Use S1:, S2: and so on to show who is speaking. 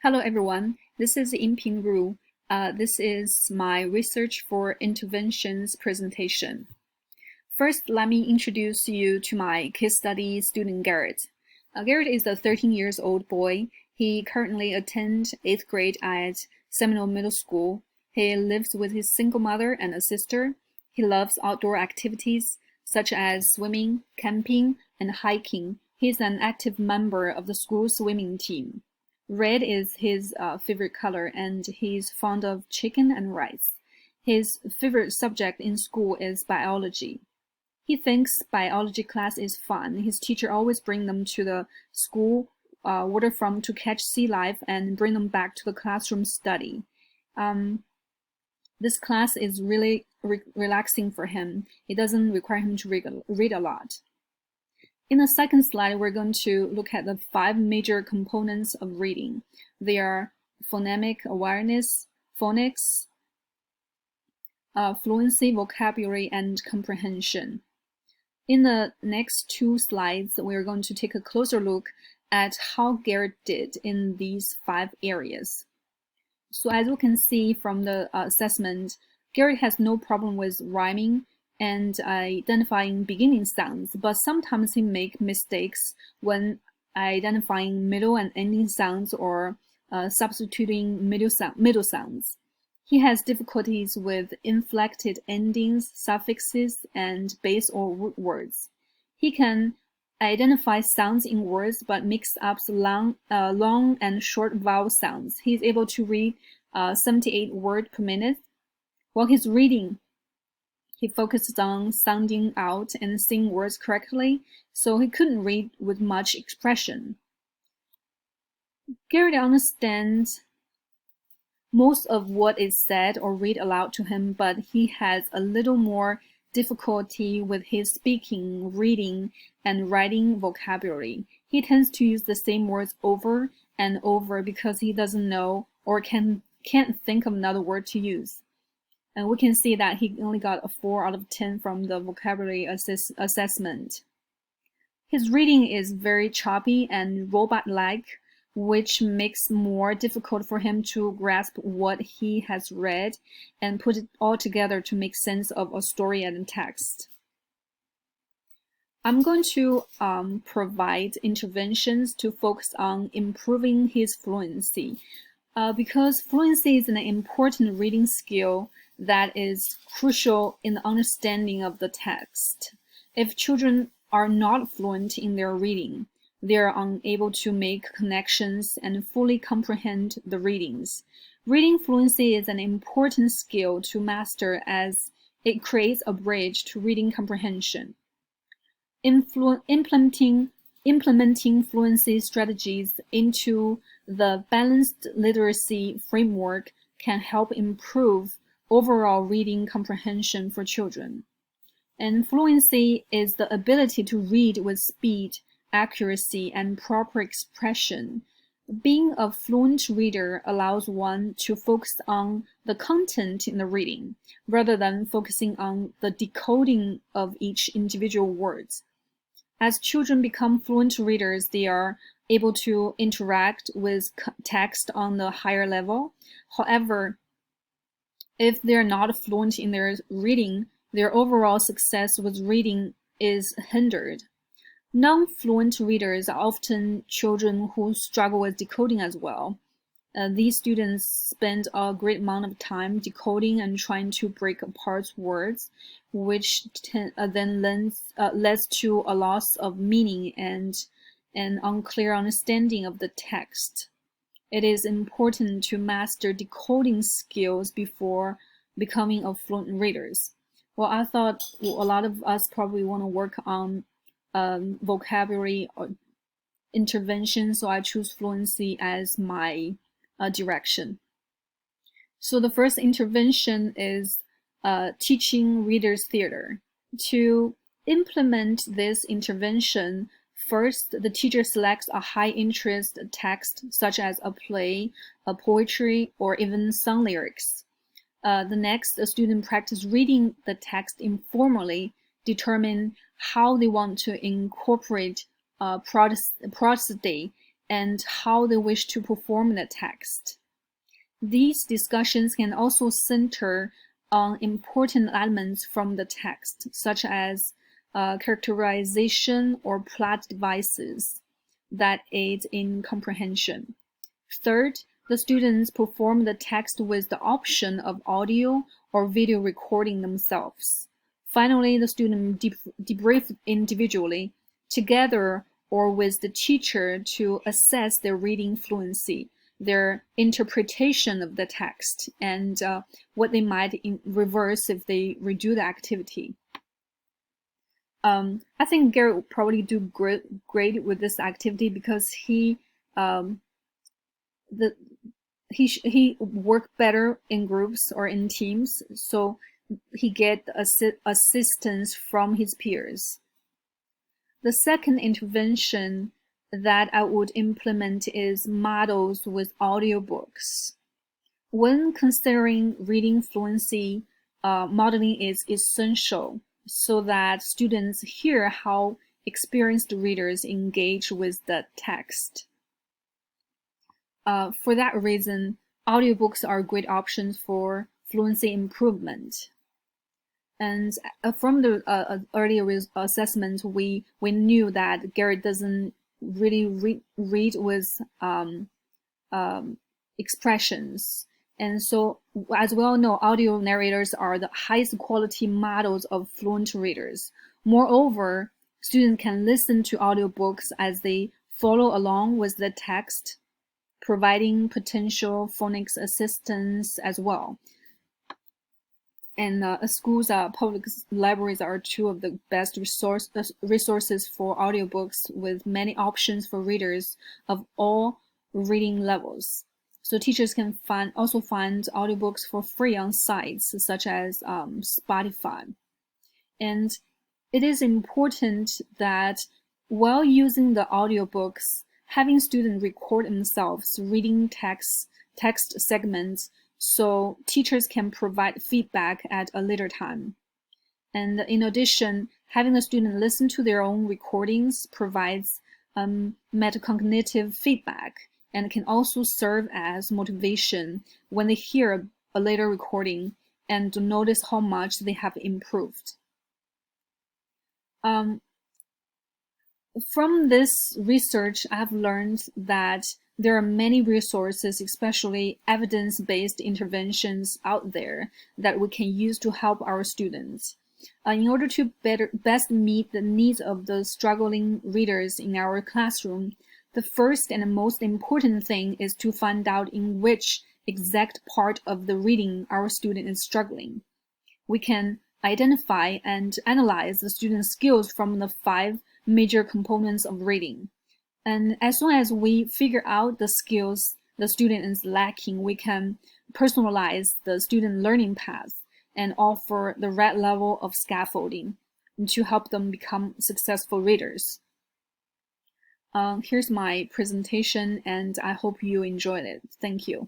S1: Hello everyone, this is Yinping Ru. This is my research for interventions presentation. First, let me introduce you to my case study student Garrett. Garrett is a 13 years old boy. He currently attends 8th grade at Seminole Middle School. He lives with his single mother and a sister. He loves outdoor activities such as swimming, camping, and hiking. He's an active member of the school swimming team. Red is his favorite color, and he's fond of chicken and rice. His favorite subject in school is biology. He thinks biology class is fun. His teacher always brings them to the school waterfront to catch sea life and bring them back to the classroom study. This class is really relaxing for him. It doesn't require him to read a lot. In the second slide, we're going to look at the 5 major components of reading. They are phonemic awareness, phonics, fluency, vocabulary, and comprehension. In the next 2 slides, we're going to take a closer look at how Garrett did in these 5 areas. So as you can see from the assessment, Garrett has no problem with rhyming and identifying beginning sounds, but sometimes he makes mistakes when identifying middle and ending sounds or substituting middle sounds. He has difficulties with inflected endings, suffixes, and base or root words. He can identify sounds in words but mix up long and short vowel sounds. He's able to read 78 words per minute. While he's reading, he focused on sounding out and saying words correctly, so he couldn't read with much expression. Garrett understands most of what is said or read aloud to him, but he has a little more difficulty with his speaking, reading, and writing vocabulary. He tends to use the same words over and over because he doesn't know or can't think of another word to use. And we can see that he only got a 4 out of 10 from the vocabulary assessment. His reading is very choppy and robot-like, which makes more difficult for him to grasp what he has read and put it all together to make sense of a story and a text. I'm going to provide interventions to focus on improving his fluency. Because fluency is an important reading skill that is crucial in the understanding of the text. If children are not fluent in their reading, they are unable to make connections and fully comprehend the readings. Reading fluency is an important skill to master as it creates a bridge to reading comprehension. Implementing fluency strategies into the balanced literacy framework can help improve overall reading comprehension for children. And fluency is the ability to read with speed, accuracy, and proper expression. Being a fluent reader allows one to focus on the content in the reading, rather than focusing on the decoding of each individual words. As children become fluent readers, they are able to interact with text on the higher level. However, if they're not fluent in their reading, their overall success with reading is hindered. Non-fluent readers are often children who struggle with decoding as well. These students spend a great amount of time decoding and trying to break apart words, which then leads to a loss of meaning and an unclear understanding of the text. It is important to master decoding skills before becoming a fluent readers. Well, I thought a lot of us probably want to work on vocabulary or intervention, so I choose fluency as my direction. So the first intervention is teaching readers theater. To implement this intervention, first, the teacher selects a high-interest text, such as a play, a poetry, or even song lyrics. The next, the student practice reading the text informally, determine how they want to incorporate prosody and how they wish to perform the text. These discussions can also center on important elements from the text, such as characterization or plot devices that aid in comprehension. Third, the students perform the text with the option of audio or video recording themselves. Finally, the student debrief individually, together, or with the teacher to assess their reading fluency, their interpretation of the text, and what they might reverse if they redo the activity. I think Garrett will probably do great with this activity because he work better in groups or in teams, so he get assistance from his peers. The second intervention that I would implement is models with audiobooks. When considering reading fluency, modeling is essential so that students hear how experienced readers engage with the text. For that reason, audiobooks are great options for fluency improvement. And from the earlier assessment, we knew that Garrett doesn't really read with expressions. And so, as we all know, audio narrators are the highest quality models of fluent readers. Moreover, students can listen to audiobooks as they follow along with the text, providing potential phonics assistance as well. And schools, public libraries are two of the best resources for audiobooks, with many options for readers of all reading levels. So teachers can also find audiobooks for free on sites such as Spotify. And it is important that while using the audiobooks, having students record themselves reading text segments so teachers can provide feedback at a later time. And in addition, having the student listen to their own recordings provides metacognitive feedback and can also serve as motivation when they hear a later recording and notice how much they have improved. From this research, I have learned that there are many resources, especially evidence-based interventions out there that we can use to help our students. In order to best meet the needs of the struggling readers in our classroom, the first and most important thing is to find out in which exact part of the reading our student is struggling. We can identify and analyze the student's skills from the 5 major components of reading. And as soon as we figure out the skills the student is lacking, we can personalize the student learning path and offer the right level of scaffolding to help them become successful readers. Here's my presentation, and I hope you enjoyed it. Thank you.